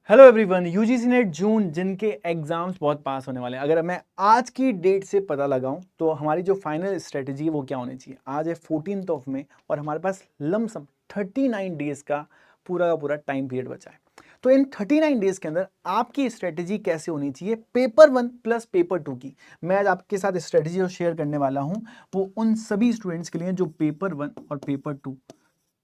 Hello everyone, UGC net जून जिनके exams बहुत पास होने वाले हैं, अगर मैं आज की डेट से पता लगाऊं तो हमारी जो फाइनल स्ट्रेटजी है वो क्या होनी चाहिए। आज है 14th ऑफ मई और हमारे पास लमसम 39 डेज का पूरा टाइम पीरियड बचा है। तो इन 39 डेज के अंदर आपकी स्ट्रेटजी कैसे होनी चाहिए पेपर 1 प्लस पेपर 2 की। मैं आज आपके साथ स्ट्रेटजी जो शेयर करने वाला हूं वो उन सभी स्टूडेंट्स के लिए जो पेपर 1 और पेपर 2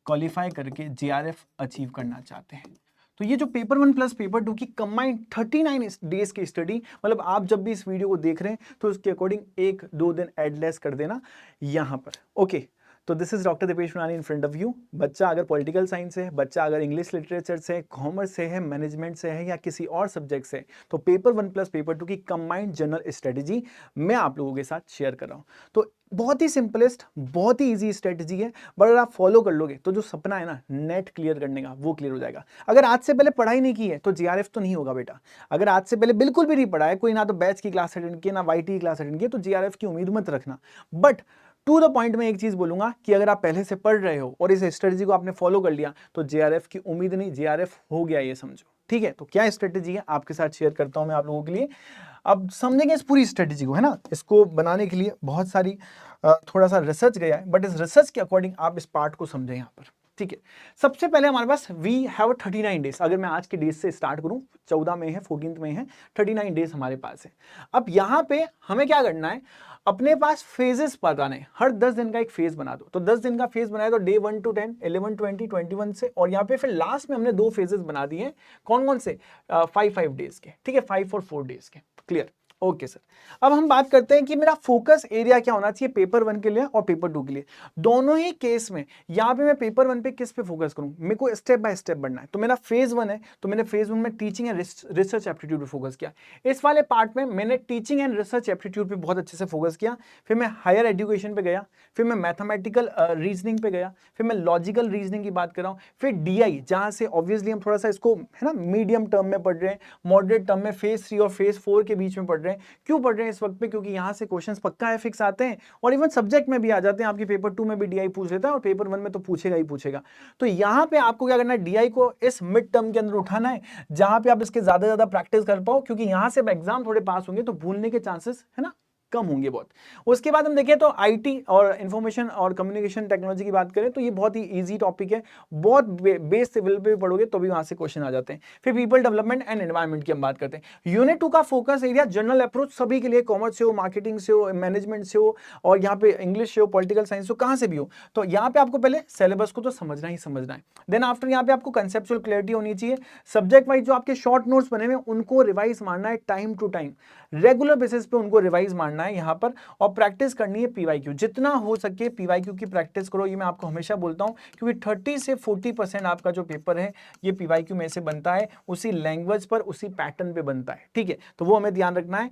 क्वालिफाई करके जेआरएफ अचीव करना चाहते हैं। तो ये जो पेपर 1 प्लस पेपर 2 की कंबाइंड 39 डेज की स्टडी, मतलब आप जब भी इस वीडियो को देख रहे हैं तो उसके अकॉर्डिंग 1-2 दिन एडलेस कर देना यहां पर। ओके, तो this is doctor Dipesh Munani in front of you. बच्चा अगर पॉलिटिकल साइंस से है, बच्चा अगर इंग्लिश लिटरेचर से है, कॉमर्स से है, मैनेजमेंट से है या किसी और सब्जेक्ट से है, तो पेपर 1 प्लस पेपर 2 की कंबाइंड जनरल स्ट्रेटजी मैं आप लोगों के साथ शेयर कर रहा हूं। तो बहुत ही सिंपलेस्ट, बहुत ही इजी स्ट्रेटजी है, बट अगर आप फॉलो कर लोगे तो जो सपना है ना नेट क्लियर करने का वो क्लियर हो जाएगा। अगर आज से पहले पढ़ाई नहीं की है तो जीआरएफ तो नहीं होगा बेटा। अगर आज से पहले बिल्कुल भी नहीं पढ़ा है, कोई ना तो बैच की क्लास अटेंड की ना वाईटी की क्लास अटेंड की, तो जीआरएफ की उम्मीद मत रखना। बट टू द पॉइंट में एक चीज बोलूंगा कि अगर आप पहले से पढ़ रहे हो और इस स्ट्रेटजी को आपने फॉलो कर लिया तो जेआरएफ की उम्मीद नहीं, जेआरएफ हो गया ये समझो। ठीक है, तो क्या स्ट्रेटजी है आपके साथ शेयर करता हूं मैं आप लोगों के लिए। अब समझेंगे इस पूरी स्ट्रेटजी को, है ना। इसको बनाने के लिए बहुत सारी थोड़ा सा रिसर्च गया है, बट इस रिसर्च के अकॉर्डिंग आप इस पार्ट को समझें यहाँ पर। ठीक है, सबसे पहले हमारे पास वी हैव 39 डेज। अगर मैं आज के डेज से स्टार्ट करूं, 14 में है, 14th में है, 39 डेज हमारे पास है। अब यहां पे हमें क्या करना है, अपने पास फेजेस बताने हैं। हर 10 दिन का एक फेज बना दो। तो 10 दिन का फेज बनाया तो डे 1 to 10, 11, 20, 21 से, और यहाँ पे फिर लास्ट में हमने 2 फेजेस बना दिए हैं। कौन कौन से? 5 डेज के। ठीक है, 5 और 4 डेज के। क्लियर? Okay sir. अब हम बात करते हैं कि मेरा फोकस एरिया क्या होना चाहिए पेपर 1 के लिए और पेपर 2 के लिए। दोनों ही केस में यहां पे मैं पेपर 1 पे किस पे फोकस करूं, मेरे को स्टेप बाय स्टेप बढ़ना है। तो मेरा फेज 1 है, तो मैंने फेज 1 में टीचिंग एंड रिसर्च एप्टीट्यूड पे फोकस किया। इस वाले पार्ट में मैंने टीचिंग एंड रिसर्च एप्टीट्यूड पे बहुत अच्छे से फोकस किया। फिर मैं हायर एजुकेशन पे गया, फिर मैं मैथमेटिकल रीजनिंग पे गया, फिर मैं लॉजिकल रीजनिंग की बात कर रहा हूं, फिर डीआई, जहां से ऑब्वियसली हम थोड़ा सा इसको है ना मीडियम टर्म में पढ़ रहे हैं, मॉडरेट टर्म में फेज 3 और फेज 4 के बीच में पढ़ रहे हैं। क्यों पढ़ रहे हैं इस वक्त पे? क्योंकि यहां से क्वेश्चंस पक्का है, फिक्स आते हैं, और इवन सब्जेक्ट में भी आ जाते हैं। आपके पेपर 2 में भी डीआई पूछ लेता है और पेपर 1 में तो पूछेगा ही पूछेगा। तो यहां पे आपको क्या करना है, डीआई को इस मिड टर्म के अंदर उठाना है, जहां पे आप इसके ज्यादा प्रैक्टिस कर पाओ, क्योंकि यहां से एग्जाम थोड़े पास होंगे तो भूलने के चांसेस है ना कम होंगे बहुत। उसके बाद हम देखें तो आईटी और इंफॉर्मेशन और कम्युनिकेशन टेक्नोलॉजी की बात करें तो ये बहुत ही इजी टॉपिक है, बहुत बेस लेवल पे पढ़ोगे तो भी वहां से क्वेश्चन आ जाते हैं। फिर पीपल डेवलपमेंट एंड एनवायरनमेंट की हम बात करते हैं। यूनिट 2 का फोकस एरिया जनरल अप्रोच सभी के लिए, कॉमर्स से हो, मार्केटिंग से हो, मैनेजमेंट से हो, और यहाँ पे इंग्लिश से हो, पॉलिटिकल साइंस हो, कहां से भी हो। तो यहाँ पे आपको पहले सिलेबस को तो समझना ही समझना है। देन आफ्टर यहाँ पे आपको कंसेप्चुअल क्लैरिटी होनी चाहिए। सब्जेक्ट वाइज जो आपके शॉर्ट नोट्स बने हुए उनको रिवाइज मारना है time to time, regular basis पे उनको रिवाइज मारना है यहाँ पर, और प्रैक्टिस करनी है पीवाईक्यू। जितना हो सके पीवाईक्यू की प्रैक्टिस करो, ये मैं आपको हमेशा बोलता हूं, क्योंकि 30 से 40% आपका जो पेपर है ये पीवाईक्यू में से बनता है, उसी लैंग्वेज पर, उसी पैटर्न पे बनता है। ठीक है, तो वो हमें ध्यान रखना है।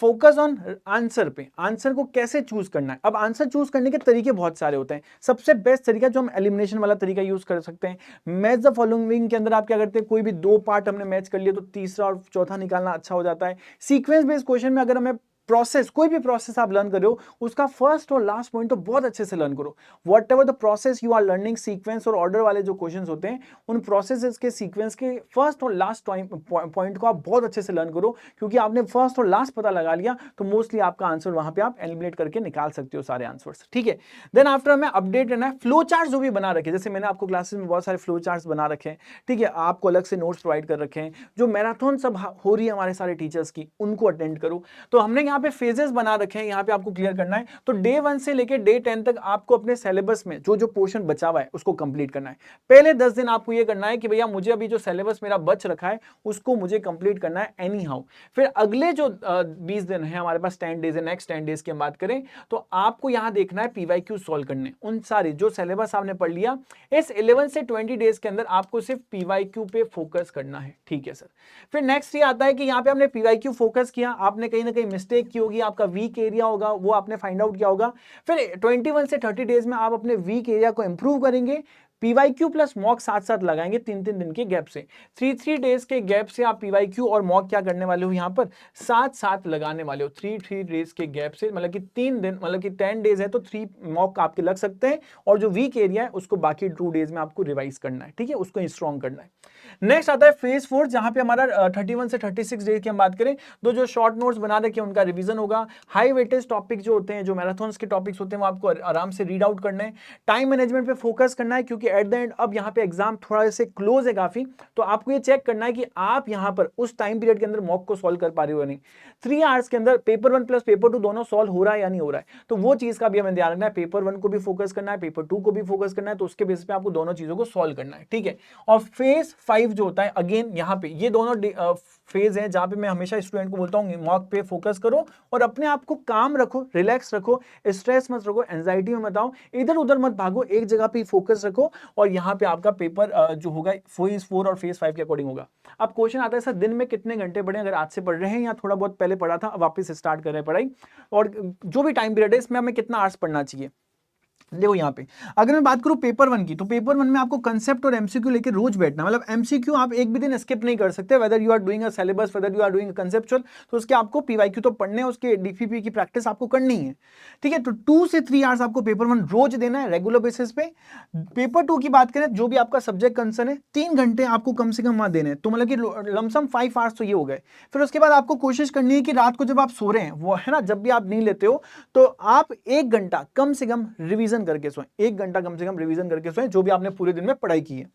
फोकस ऑन आंसर पे, आंसर को कैसे चूज करना है। अब आंसर चूज करने के तरीके बहुत सारे होते हैं। सबसे बेस्ट तरीका जो हम एलिमिनेशन वाला तरीका यूज कर सकते हैं, मैच द फॉलोइंग के अंदर आप क्या करते हैं, कोई भी 2 पार्ट हमने मैच कर लिया तो तीसरा और चौथा निकालना अच्छा हो जाता है। सीक्वेंस बेस्ड क्वेश्चन में अगर हमें प्रोसेस, कोई भी प्रोसेस आप लर्न कर रहे हो उसका फर्स्ट और लास्ट पॉइंट तो बहुत अच्छे से लर्न करो। Whatever the process you are learning, sequence और ऑर्डर वाले जो क्वेश्चंस होते हैं उन प्रोसेस के सीक्वेंस के फर्स्ट और लास्ट पॉइंट को आप बहुत अच्छे से लर्न करो, क्योंकि आपने फर्स्ट और लास्ट पता लगा लिया तो मोस्टली आपका आंसर वहां पे आप एलिमिनेट करके निकाल सकते हो सारे आंसर्स। ठीक है, देन आफ्टर हमें अपडेट रहना है। फ्लो चार्ट जो भी बना रखे, जैसे मैंने आपको क्लासेस में बहुत सारे फ्लो चार्ट बना रखे हैं, ठीक है, आपको अलग से नोट्स प्रोवाइड कर रखे हैं। जो मैराथन सब हो रही है हमारे सारे टीचर्स की, उनको अटेंड करो। तो हमने यहाँ पे फेजेस बना रखे हैं, यहाँ पे आपको क्लियर करना है। तो डे 1 से लेके डे 10 तक आपको अपने सिलेबस में जो जो पोर्शन बचा हुआ है उसको कंप्लीट करना है। पहले 10 दिन आपको ये करना है कि भैया मुझे अभी जो सिलेबस मेरा बच रखा है उसको मुझे कंप्लीट करना है एनी हाउ। फिर अगले जो 20 दिन है हमारे पास, 10 डेज है, नेक्स्ट 10 डेज की हम बात करें तो आपको यहां देखना है पीवाईक्यू सॉल्व करने। उन सारे जो सिलेबस आपने पढ़ लिया, इस 11 से 20 डेज के अंदर आपको सिर्फ पीवाईक्यू पे फोकस करना है। ठीक है सर। फिर नेक्स्ट ये आता है कि यहाँ पे आपने पीवाईक्यू फोकस किया, आपने कहीं ना कहीं मिस्टेक की होगी, आपका वीक एरिया होगा वो आपने फाइंड आउट किया होगा। फिर 21 से 30 डेज में आप अपने वीक एरिया को इंप्रूव करेंगे, पीवाईक्यू प्लस मॉक साथ साथ लगाएंगे 3-3 दिन के गैप से। 3 डेज के गैप से आप पीवाईक्यू और मॉक क्या करने वाले हो, यहां पर साथ साथ लगाने वाले हो। 3 डेज के गैप से, मतलब कि 3 दिन, मतलब कि 10 डेज है तो 3 मॉक आपके लग सकते हैं, और जो वीक एरिया है उसको बाकी 2 डेज में आपको रिवाइज करना है। ठीक है, उसको स्ट्रॉन्ग करना है। नेक्स्ट आता है फेज 4, जहां पे हमारा 31 से 36 डेज की हम बात करें तो जो शॉर्ट नोट्स बना रखे हैं उनका रिवीजन होगा। हाई वेटेज टॉपिक जो होते हैं, जो मैराथन्स के टॉपिक्स होते हैं, वो आपको आराम से रीड आउट करना है। टाइम मैनेजमेंट पे फोकस करना है, क्योंकि एट द एंड अब यहाँ पे एग्जाम थोड़ा से क्लोज है काफी, तो आपको ये चेक करना है कि आप यहाँ पर उस टाइम पीरियड के अंदर मॉक को सॉल्व कर पा रहे हो या नहीं। 3 आवर्स के अंदर पेपर 1 प्लस पेपर 2 दोनों सॉल्व हो रहा है या नहीं हो रहा है, तो वो चीज का भी हमें ध्यान रखना है। पेपर 1 को भी फोकस करना है, पेपर 2 को भी फोकस करना है, तो उसके बेस पे आपको दोनों चीजों को सॉल्व करना है, ठीक है। और फेज 5 जो होता है, अगेन यहाँ पे ये दोनों फेज है जहां पे मैं हमेशा स्टूडेंट को बोलता हूँ मॉक पे फोकस करो और अपने आप को काम रखो, रिलैक्स रखो, स्ट्रेस मत रखो, एंजाइटी में मत आओ, इधर उधर मत भागो, एक जगह पे फोकस रखो और यहाँ पे आपका पेपर जो होगा फेज 4 और फेज 5 के अकॉर्डिंग होगा। अब क्वेश्चन आता है सर दिन में कितने घंटे पढ़े, अगर आज से पढ़ रहे हैं या थोड़ा बहुत पहले पढ़ा था, अब वापस स्टार्ट कर रहे हैं पढ़ाई, और जो भी टाइम पीरियड है इसमें हमें कितना आवर्स पढ़ना चाहिए। देखो यहाँ पे अगर मैं बात करूं पेपर 1 की, तो पेपर 1 में आपको कंसेप्ट और एमसीक्यू लेके रोज बैठना, मतलब एमसीक्यू आप एक भी दिन स्किप नहीं कर सकते, whether you are doing a syllabus, whether you are doing conceptual, तो उसके आपको पीवाईक्यू तो पढ़ने हैं, उसके डीपीपी की प्रैक्टिस आपको करनी है, ठीक है। तो 2 से 3 आवर्स आपको पेपर 1 रोज देना है रेगुलर बेसिस पे। पेपर 2 की बात करें, जो भी आपका सब्जेक्ट कंसर्न है, 3 घंटे आपको कम से कम वहां देने हैं, तो मतलब कि लमसम 5 आवर्स तो ये हो गए। फिर उसके बाद आपको कोशिश करनी है कि रात को जब आप सो रहे हैं, वो है ना, जब भी आप नहीं लेते हो, तो आप 1 घंटा कम से कम रिवीजन करके सोएं, 1 घंटा कम से कम रिवीजन करके सोएं जो भी आपने पूरे दिन में पढ़ाई की है।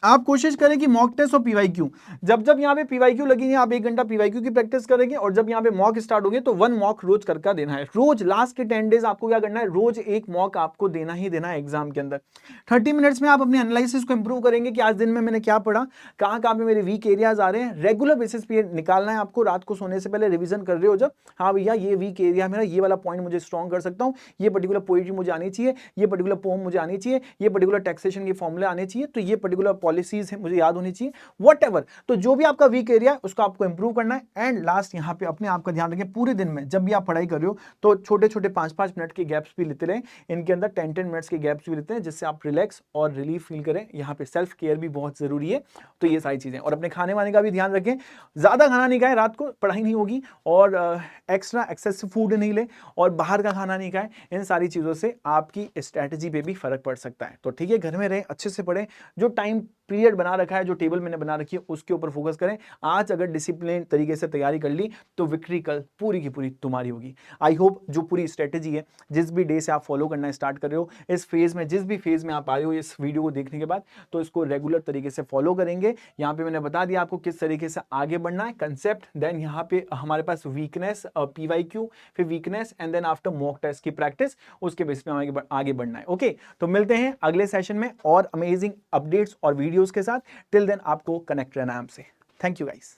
आप कोशिश करें कि मॉक टेस्ट और पीवाईक्यू, जब जब यहाँ पे पीवाईक्यू लगेंगे आप 1 घंटा पीवाईक्यू की प्रैक्टिस करेंगे, और जब यहाँ पे मॉक स्टार्ट होंगे तो 1 मॉक रोज करके देना है। रोज लास्ट के 10 डेज आपको क्या करना है, रोज 1 मॉक आपको देना ही देना है एग्जाम के अंदर। 30 मिनट्स में आप अपने एनालिसिस को इंप्रूव करेंगे कि आज दिन में मैंने क्या पढ़ा, कहाँ कहाँ पे मेरे वीक एरियाज आ रहे हैं, रेगुलर बेसिस पे निकालना है आपको। रात को सोने से पहले रिविजन कर रहे हो जब, हाँ भैया ये वीक एरिया मेरा, ये वाला पॉइंट मुझे स्ट्रॉन्ग कर सकता हूँ, ये पर्टिकुलर पोइट्री मुझे आनी चाहिए, ये पर्टिकुलर पोम मुझे आनी चाहिए, ये पर्टिकुलर टैक्सेशन के फॉर्मूले आने चाहिए, तो ये पर्टिकुलर पॉलिसीज है मुझे याद होनी चाहिए, व्हाटएवर। तो जो भी आपका वीक एरिया है उसको आपको इंप्रूव करना है। एंड लास्ट यहाँ पे अपने आप का ध्यान रखें, पूरे दिन में जब भी आप पढ़ाई कर रहे हो तो छोटे छोटे 5-5 मिनट के गैप्स भी लेते रहें, इनके अंदर 10-10 मिनट्स के गैप्स भी लेते हैं, जिससे आप रिलैक्स और रिलीफ फील करें। यहाँ पे सेल्फ केयर भी बहुत जरूरी है। तो ये सारी चीजें, और अपने खाने वाने का भी ध्यान रखें, ज्यादा खाना नहीं खाएं, रात को पढ़ाई नहीं होगी, और एक्स्ट्रा एक्सेसिव फूड नहीं ले, और बाहर का खाना नहीं खाएं। इन सारी चीजों से आपकी स्ट्रैटेजी पे भी फर्क पड़ सकता है। तो ठीक है, घर में रहें, अच्छे से पढ़ें, जो टाइम पीरियड बना रखा है, जो टेबल मैंने बना रखी है, उसके ऊपर फोकस करें। आज अगर डिसिप्लिन तरीके से तैयारी कर ली तो विक्ट्री कल पूरी की पूरी तुम्हारी होगी। आई होप जो पूरी स्ट्रेटेजी है, जिस भी डे से आप फॉलो करना स्टार्ट कर रहे हो, इस फेज में, जिस भी फेज में आप आए हो इस वीडियो को देखने के बाद, तो इसको रेगुलर तरीके से फॉलो करेंगे। यहाँ पे मैंने बता दिया आपको किस तरीके से आगे बढ़ना है, कंसेप्ट, देन यहाँ पे हमारे पास वीकनेस, पीवाईक्यू, फिर weakness, and then after mock test की प्रैक्टिस, उसके बेस पे आगे बढ़ना है। ओके, तो मिलते हैं अगले सेशन में और अमेजिंग अपडेट्स और वीडियोस के साथ। टिल देन आपको कनेक्ट रहना है हमसे। Thank you guys.